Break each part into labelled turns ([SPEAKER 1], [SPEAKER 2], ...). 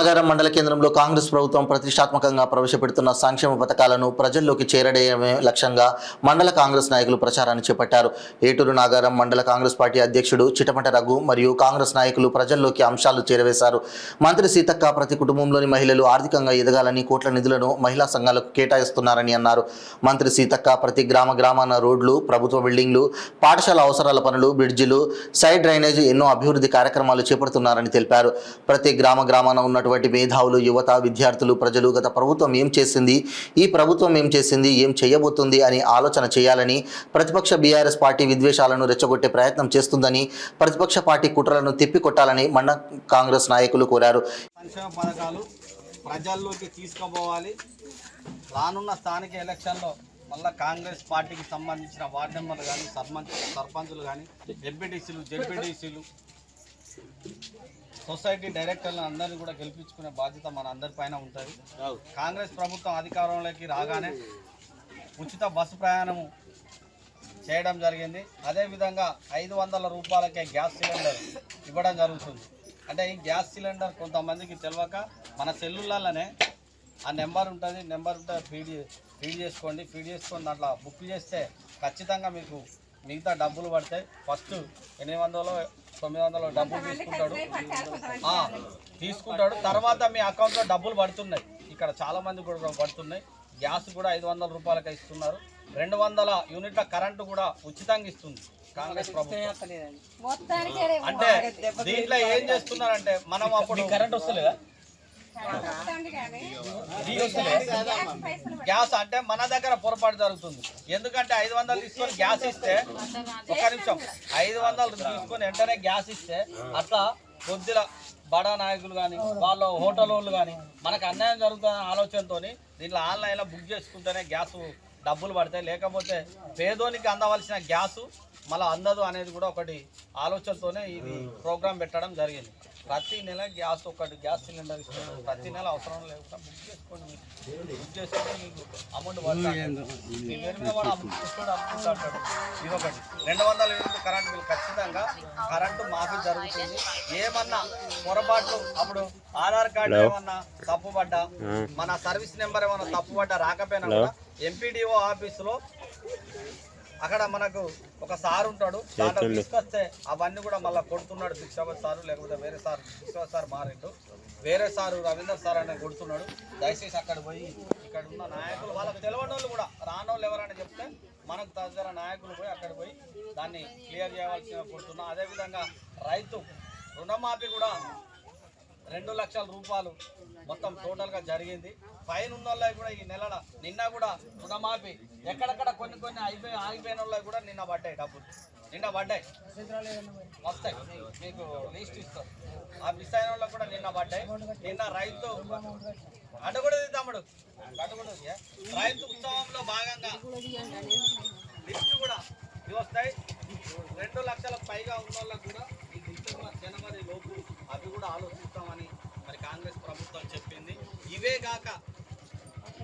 [SPEAKER 1] నాగారం మండల కేంద్రంలో కాంగ్రెస్ ప్రభుత్వం ప్రతిష్టాత్మకంగా ప్రవేశపెడుతున్న సంక్షేమ పథకాలను ప్రజల్లోకి చేరడమే లక్ష్యంగా మండల కాంగ్రెస్ నాయకులు ప్రచారాన్ని చేపట్టారు. ఏటూరు నాగారం మండల కాంగ్రెస్ పార్టీ అధ్యక్షుడు చిటమట రఘు మరియు కాంగ్రెస్ నాయకులు ప్రజల్లోకి అంశాలు చేరవేశారు. మంత్రి సీతక్క ప్రతి కుటుంబంలోని మహిళలు ఆర్థికంగా ఎదగాలని కోట్ల నిధులను మహిళా సంఘాలకు కేటాయిస్తున్నారని అన్నారు. మంత్రి సీతక్క ప్రతి గ్రామాన రోడ్లు, ప్రభుత్వ బిల్డింగ్లు, పాఠశాల అవసరాల పనులు, బ్రిడ్జిలు, సైడ్ డ్రైనేజ్ ఎన్నో అభివృద్ధి కార్యక్రమాలు చేపడుతున్నారని తెలిపారు. ప్రతి గ్రామాన ఉన్నటువంటి మేధావులు, యువత, విద్యార్థులు, ప్రజలు గత ప్రభుత్వం ఏం చేసింది, ఈ ప్రభుత్వం ఏం చేసింది, ఏం చేయబోతుంది అని ఆలోచన చేయాలని, ప్రతిపక్ష బీఆర్ఎస్ పార్టీ విద్వేషాలను రెచ్చగొట్టే ప్రయత్నం చేస్తుందని, ప్రతిపక్ష పార్టీ కుట్రలను తిప్పికొట్టాలని మండల కాంగ్రెస్ నాయకులు కోరారు.
[SPEAKER 2] సంక్షేమ పథకాలు ప్రజల్లోకి తీసుకుపోవాలి. రానున్న స్థానిక ఎలక్షన్లో మళ్ళీ కాంగ్రెస్ పార్టీకి సంబంధించిన వార్డు మెంబర్లు కానీ, సర్పంచులు కానీ, ఎంపీటీసీలు, జెడ్పీటీసీలు, సొసైటీ డైరెక్టర్లు అందరినీ కూడా గెలిపించుకునే బాధ్యత మన అందరిపైన ఉంటుంది. కాంగ్రెస్ ప్రభుత్వం అధికారంలోకి రాగానే ఉచిత బస్సు ప్రయాణము చేయడం జరిగింది. అదేవిధంగా 500 రూపాయలకే గ్యాస్ సిలిండర్ ఇవ్వడం జరుగుతుంది. అంటే ఈ గ్యాస్ సిలిండర్ కొంతమందికి తెలియక మన సెల్లులలోనే ఆ నెంబర్ ఉంటుంది, ఫీడ్ చేసుకొని దాంట్లో బుక్ చేస్తే ఖచ్చితంగా మీకు మిగతా డబ్బులు పడతాయి. ఫస్ట్ 800-900 డబ్బులు తీసుకుంటాడు. తర్వాత మీ అకౌంట్లో డబ్బులు పడుతున్నాయి. ఇక్కడ చాలామంది కూడా పడుతున్నాయి. గ్యాస్ కూడా 500 రూపాయలకి ఇస్తున్నారు. 200 యూనిట్ల కరెంటు కూడా ఉచితంగా ఇస్తుంది కాంగ్రెస్ ప్రభుత్వం. అంటే దీంట్లో ఏం చేస్తున్నారంటే మనం అప్పుడు కరెంట్ వస్తలేదా, గ్యాస్ అంటే మన దగ్గర పొరపాటు జరుగుతుంది. ఎందుకంటే 500 తీసుకొని గ్యాస్ ఇస్తే, ఒక్క నిమిషం, 500 తీసుకొని వెంటనే గ్యాస్ ఇస్తే అట్లా కొద్దిగా బడా నాయకులు కానీ, వాళ్ళ హోటల్ వాళ్ళు కానీ మనకు అన్యాయం జరుగుతున్న ఆలోచనతో దీంట్లో ఆన్లైన్లో బుక్ చేసుకుంటేనే గ్యాస్ డబ్బులు పడతాయి. లేకపోతే పేదోనికి అందవలసిన గ్యాసు మళ్ళీ అందదు అనేది కూడా ఒకటి ఆలోచనతోనే ఇది ప్రోగ్రాం పెట్టడం జరిగింది. ప్రతి నెల ఒకటి గ్యాస్ సిలిండర్ ఇస్తున్నారు. ప్రతి నెల అవసరం లేకుండా బుక్ చేసుకొని మీకు అమౌంట్ పడుతుంది. ఇది ఒకటి. 200 యూనిట్లు కరెంట్ బిల్ ఖచ్చితంగా కరెంటు మాఫీ జరుగుతుంది. ఏమన్నా పొరపాటు అప్పుడు ఆధార్ కార్డు ఏమన్నా తప్పుపడ్డా, మన సర్వీస్ నెంబర్ ఏమన్నా తప్పుపడ్డా రాకపోయినా కూడా ఎంపీడీఓ ఆఫీసులో అక్కడ మనకు ఒక సార్ ఉంటాడు. దాంట్లో తీసుకొస్తే అవన్నీ కూడా మళ్ళీ కొడుతున్నాడు భిక్షావత్ సారు, లేకపోతే వేరే సార్ భిక్షావత్ సార్ మారిండు, వేరే సారు రవీందర్ సార్ అనేది కొడుతున్నాడు. దయచేసి అక్కడ పోయి ఇక్కడ ఉన్న నాయకులు, వాళ్ళకి తెలియని వాళ్ళు కూడా, రానోళ్ళు ఎవరైనా చెప్తే మనకు తదితర నాయకులు పోయి అక్కడ పోయి దాన్ని క్లియర్ చేయవలసిన కొడుతున్నాం. అదేవిధంగా రైతు రుణమాఫీ కూడా 2 లక్షల రూపాయలు మొత్తం టోటల్గా జరిగింది. ఫైన్ ఉన్న వాళ్ళకి కూడా ఈ నెల నిన్న కూడా రుణమాఫీ ఎక్కడెక్కడ కొన్ని ఆగిపోయిన వాళ్ళకి కూడా నిన్న పడ్డాయి, డబ్బులు నిన్న పడ్డాయి, వస్తాయి మీకు లిస్ట్ ఇస్తాం. ఆ మిస్ అయిన వాళ్ళకి కూడా నిన్న పడ్డాయి. నిన్న రైతు అడ్డకూడదు తమ్ముడు, అడ్డకూడదు రైతు ఉత్సవంలో భాగంగా లిస్ట్ కూడా ఇవి వస్తాయి. 2 లక్షలకు పైగా ఉన్న వాళ్ళకి కూడా ఈ డిసెంబర్ జనవరి లోపు అవి కూడా ఆలోచిస్తామని మరి కాంగ్రెస్ ప్రభుత్వం చెప్పింది. ఇవే కాక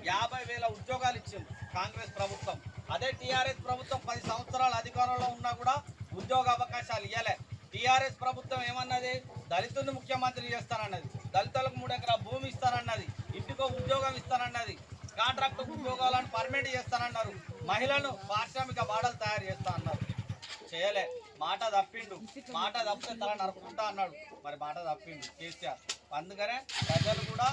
[SPEAKER 2] 50,000 ఉద్యోగాలు ఇచ్చింది కాంగ్రెస్ ప్రభుత్వం. అదే టీఆర్ఎస్ ప్రభుత్వం 10 సంవత్సరాల అధికారంలో ఉన్నా కూడా ఉద్యోగ అవకాశాలు ఇవ్వలే. టీఆర్ఎస్ ప్రభుత్వం ఏమన్నది, దళితుల్ని ముఖ్యమంత్రి చేస్తానన్నది, దళితులకు 3 ఎకరాల భూమి ఇస్తానన్నది, ఇంటికో ఉద్యోగం ఇస్తానన్నది, కాంట్రాక్ట్ ఉద్యోగాలను పర్మనెంట్ చేస్తానన్నారు, మహిళలను పారిశ్రామిక బాడలు తయారు చేస్తా అన్నారు. చేయలే, మాట తప్పిండు. మాట తప్పితే తల నరుకుంటా అన్నాడు. మరి మాట తప్పిండు కేసీఆర్. అందుకనే ప్రజలు కూడా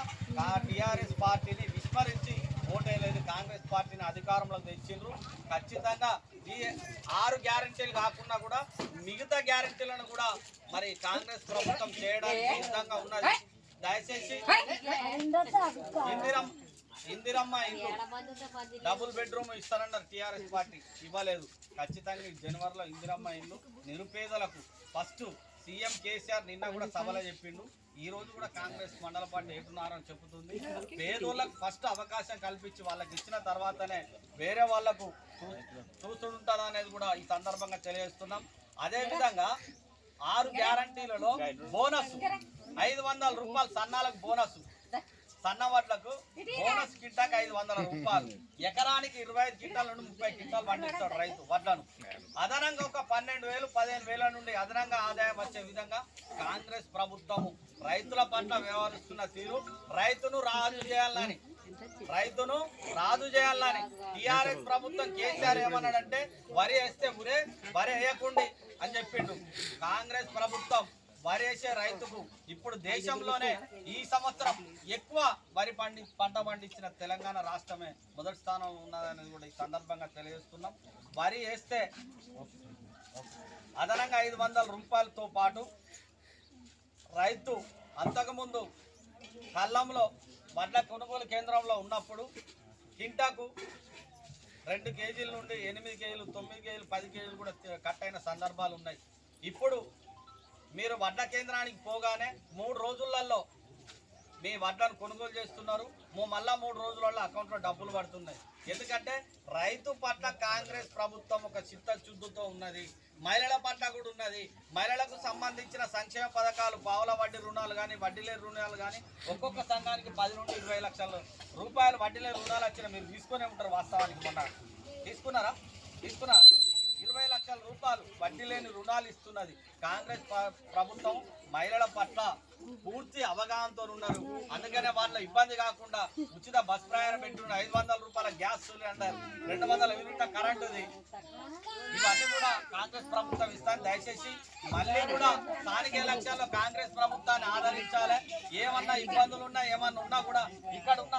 [SPEAKER 2] టీఆర్ఎస్ పార్టీని విస్మరించి ఓటేయలేదు, కాంగ్రెస్ పార్టీని అధికారంలోకి తెచ్చిండ్రు. ఖచ్చితంగా ఈ 6 గ్యారెంటీలు కాకుండా కూడా మిగతా గ్యారెంటీలను కూడా మరి కాంగ్రెస్ ప్రభుత్వం చేయడానికి సిద్ధంగా ఉన్నది. దయచేసి ఇందిరమ్మ ఇల్లు డబుల్ బెడ్రూమ్ ఇస్తారన్నారు టీఆర్ఎస్ పార్టీ, ఇవ్వలేదు. ఖచ్చితంగా ఈ జనవరిలో ఇందిరమ్మ ఇల్లు నిరుపేదలకు ఫస్ట్ సీఎం కేసీఆర్ నిన్న కూడా సభలో చెప్పిండు. ఈ రోజు కూడా కాంగ్రెస్ మండల పార్టీ ఏటున్నారని చెబుతుంది. పేదోళ్ళకు ఫస్ట్ అవకాశం కల్పించి వాళ్ళకి ఇచ్చిన తర్వాతనే వేరే వాళ్లకు చూస్తుంటారు అనేది కూడా ఈ సందర్భంగా తెలియజేస్తున్నాం. అదేవిధంగా 6 గ్యారంటీలలో బోనస్ 500 రూపాయలు సన్నాలకు బోనస్, సన్నవడ్లకు బోనస్ కింటాకి 500 రూపాయలు, ఎకరానికి 25 క్వింటాల నుండి 30 క్వింటాలు పండిస్తాడు రైతు వడ్లను. అదనంగా ఒక 12,000 15,000 నుండి అదనంగా ఆదాయం వచ్చే విధంగా కాంగ్రెస్ ప్రభుత్వము రైతుల పట్ల వ్యవహరిస్తున్న తీరు రైతును రాజు చేయాలని టిఆర్ఎస్ ప్రభుత్వం కేసీఆర్ ఏమన్నాడంటే వరి వేస్తే ఊరే వరి వేయకుండి అని చెప్పిండు. కాంగ్రెస్ ప్రభుత్వం వరి వేసే రైతుకు ఇప్పుడు దేశంలోనే ఈ సంవత్సరం ఎక్కువ వరి పంట పండించిన తెలంగాణ రాష్ట్రమే మొదటి స్థానం ఉన్నదనేది కూడా ఈ సందర్భంగా తెలియజేస్తున్నాం. వరి వేస్తే అదనంగా 500 రూపాయలతో పాటు రైతు అంతకుముందు కళ్ళంలో వడ్ల కొనుగోలు కేంద్రంలో ఉన్నప్పుడు కింటాకు 2 కేజీల నుండి 8 కేజీలు 9 కేజీలు 10 కేజీలు కూడా కట్ అయిన సందర్భాలు ఉన్నాయి. ఇప్పుడు మీరు వడ్ల కేంద్రానికి పోగానే 3 రోజులలో మీ వడ్లను కొనుగోలు చేస్తున్నారు. మళ్ళా 3 రోజులలో అకౌంట్లో డబ్బులు పడుతున్నాయి. ఎందుకంటే రైతు పట్ల కాంగ్రెస్ ప్రభుత్వం ఒక చిత్తశుద్ధితో ఉన్నది. మహిళల పట్ల కూడా ఉన్నది. మహిళలకు సంబంధించిన సంక్షేమ పథకాలు, పావుల వడ్డీ రుణాలు కానీ, వడ్డీ లేని రుణాలు కానీ ఒక్కొక్క సంఘానికి 10 నుండి 20 లక్షల రూపాయలు వడ్డీ లేని రుణాలు వచ్చిన మీరు తీసుకునే ఉంటారు. వాస్తవానికి మొన్న తీసుకున్నారా? 20 లక్షల రూపాయలు వడ్డీ లేని రుణాలు ఇస్తున్నది కాంగ్రెస్ ప్రభుత్వం. మహిళల పట్ల పూర్తి అవగాహనతో ఉన్నారు. అందుకనే వాళ్ళ ఇబ్బంది కాకుండా ఉచిత బస్ ప్రయాణం పెట్టుకున్న 500 రూపాయల గ్యాస్ సిలిండర్, 200 యూనిట్ల కరెంటుది, ఇవన్నీ కూడా కాంగ్రెస్ ప్రభుత్వం ఇస్తాను. దయచేసి మళ్ళీ కూడా స్థానిక ఎలక్షన్లో కాంగ్రెస్ ప్రభుత్వాన్ని ఆదరించాలి. ఏమన్నా ఇబ్బందులు ఉన్నా ఏమన్నా ఉన్నా కూడా ఇక్కడ ఉన్న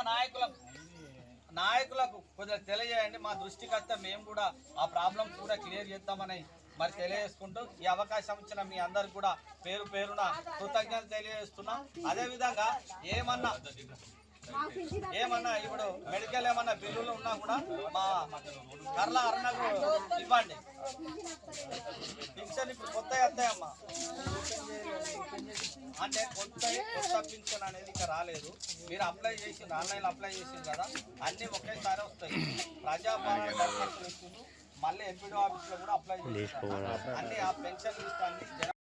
[SPEAKER 2] నాయకులకు కొద్దిగా తెలియజేయండి. మా దృష్టికి వస్తే మేము కూడా ఆ ప్రాబ్లం కూడా క్లియర్ చేద్దామని మరి తెలియజేసుకుంటూ ఈ అవకాశం ఇచ్చిన మీ అందరికి కూడా పేరు పేరున కృతజ్ఞతలు తెలియజేస్తున్నాం. అదేవిధంగా ఏమన్నా ఇప్పుడు మెడికల్ ఏమన్నా బిల్లులు ఉన్నా కూడా మా కర్ల అరుణకు ఇవ్వండి. పింఛన్ ఇప్పుడు కొత్త వస్తాయమ్మా, అంటే కొత్త పింఛన్ అనేది ఇంకా రాలేదు. మీరు అప్లై చేసింది, ఆన్లైన్లో అప్లై చేసింది కదా, అన్నీ ఒకేసారి వస్తాయి. ప్రజాపాలన దరఖాస్తులు ఇస్తుంది, మళ్ళీ ఎంపీడీ ఆఫీస్లో కూడా అప్లై చేస్తారు. అన్ని ఆ పెన్షన్ లిస్ట్ అన్ని